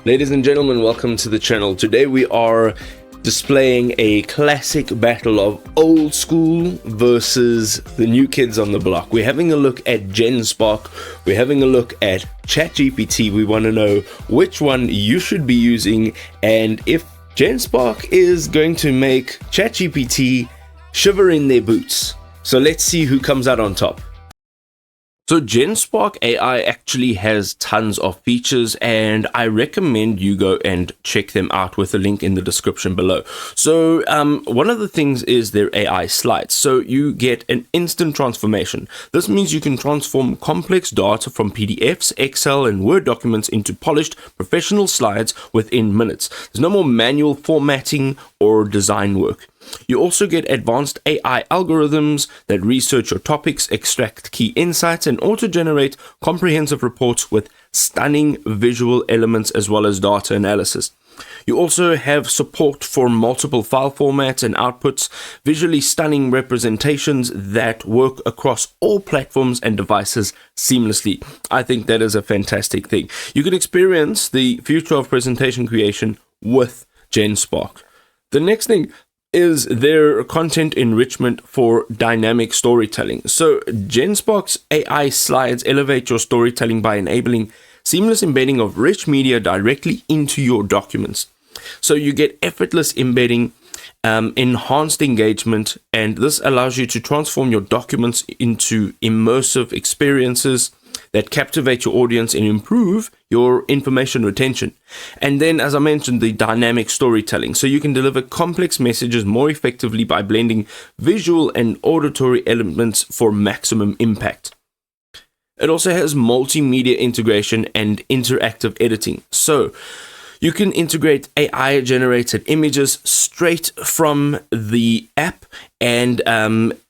Ladies and gentlemen, welcome to the channel. Today we are displaying a classic battle of old school versus the new kids on the block. We're having a look at Genspark, we're having a look at ChatGPT. We want to know which one you should be using and if Genspark is going to make ChatGPT shiver in their boots. So let's see who comes out on top. So Genspark AI actually has tons of features and I recommend you go and check them out with a link in the description below. So one of the things is their AI slides. So you get an instant transformation. This means you can transform complex data from PDFs, Excel and Word documents into polished professional slides within minutes. There's no more manual formatting or design work. You also get advanced AI algorithms that research your topics, extract key insights, and auto-generate comprehensive reports with stunning visual elements as well as data analysis. You also have support for multiple file formats and outputs, visually stunning representations that work across all platforms and devices seamlessly. I think that is a fantastic thing. You can experience the future of presentation creation with Genspark. The next thing is their content enrichment for dynamic storytelling. So Genspark's AI slides elevate your storytelling by enabling seamless embedding of rich media directly into your documents. So you get effortless embedding, enhanced engagement, and this allows you to transform your documents into immersive experiences that captivate your audience and improve your information retention. And then, as I mentioned, the dynamic storytelling. So you can deliver complex messages more effectively by blending visual and auditory elements for maximum impact. It also has multimedia integration and interactive editing. So you can integrate AI-generated images straight from the app, and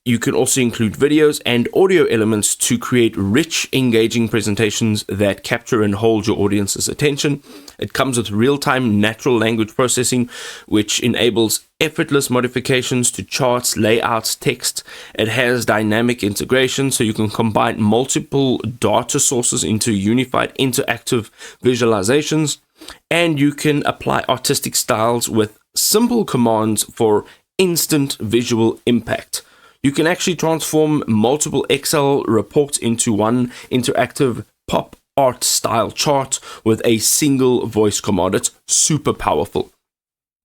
you can also include videos and audio elements to create rich, engaging presentations that capture and hold your audience's attention. It comes with real-time natural language processing, which enables effortless modifications to charts, layouts, text. It has dynamic integration, so you can combine multiple data sources into unified interactive visualizations. And you can apply artistic styles with simple commands for instant visual impact. You can actually transform multiple Excel reports into one interactive pop art style chart with a single voice command. It's super powerful.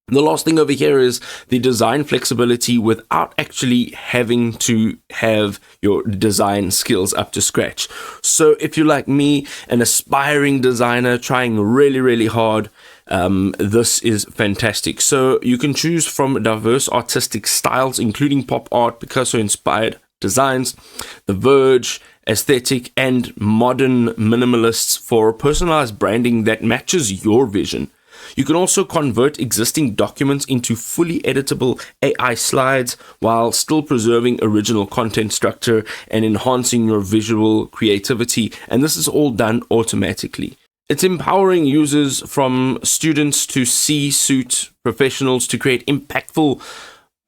The last thing over here is the design flexibility without actually having to have your design skills up to scratch. So if you're like me, an aspiring designer trying really hard, this is fantastic. So you can choose from diverse artistic styles, including pop art, Picasso-inspired designs, The Verge, aesthetic, and modern minimalists for personalized branding that matches your vision. You can also convert existing documents into fully editable AI slides while still preserving original content structure and enhancing your visual creativity, and this is all done automatically. It's empowering users from students to C-suite professionals to create impactful,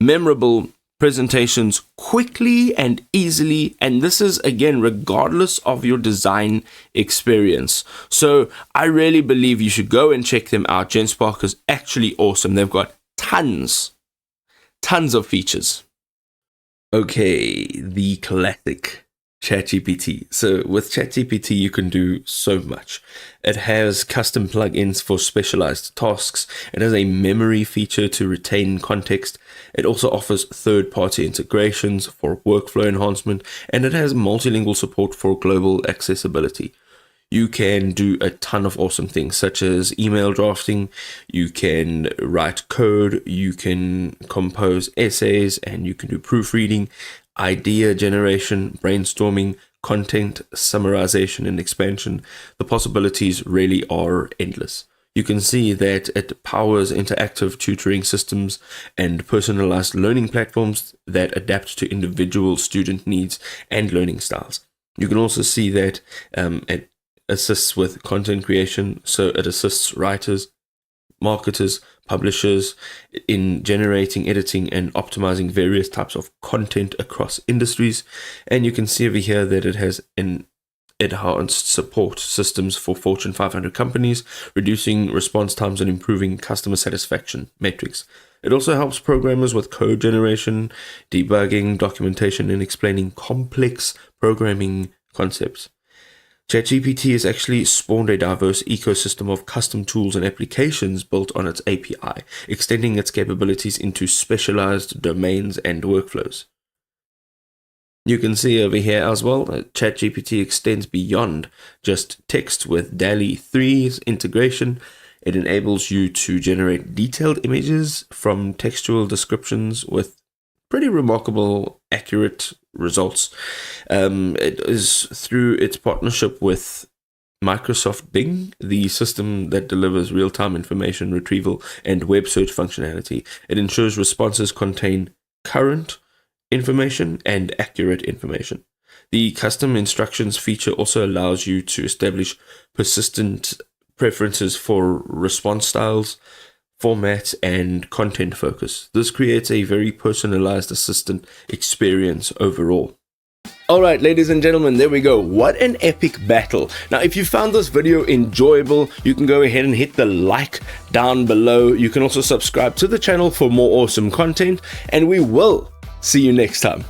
memorable presentations quickly and easily, and this is again regardless of your design experience. So I really believe you should go and check them out. Genspark is actually awesome. They've got tons of features. Okay, the classic ChatGPT. So with ChatGPT you can do so much. It has custom plugins for specialized tasks. It has a memory feature to retain context. It also offers third-party integrations for workflow enhancement, and it has multilingual support for global accessibility. You can do a ton of awesome things such as email drafting, you can write code, you can compose essays, and you can do proofreading, idea generation, brainstorming, content summarization and expansion. The possibilities really are endless. You can see that it powers interactive tutoring systems and personalized learning platforms that adapt to individual student needs and learning styles. You can also see that it assists with content creation, so it assists writers, marketers, publishers in generating, editing, and optimizing various types of content across industries. And you can see over here that it has an enhanced support systems for Fortune 500 companies, reducing response times and improving customer satisfaction metrics. It also helps programmers with code generation, debugging, documentation, and explaining complex programming concepts. ChatGPT has actually spawned a diverse ecosystem of custom tools and applications built on its API, extending its capabilities into specialized domains and workflows. You can see over here as well that ChatGPT extends beyond just text with DALL-E 3's integration. It enables you to generate detailed images from textual descriptions with pretty remarkable, accurate results. It is through its partnership with Microsoft Bing, the system that delivers real-time information retrieval and web search functionality. It ensures responses contain current information and accurate information. The custom instructions feature also allows you to establish persistent preferences for response styles, format, and content focus. This creates a very personalized assistant experience overall. Alright, ladies and gentlemen, there we go. What an epic battle. Now, if you found this video enjoyable, you can go ahead and hit the like down below. You can also subscribe to the channel for more awesome content, and we will see you next time.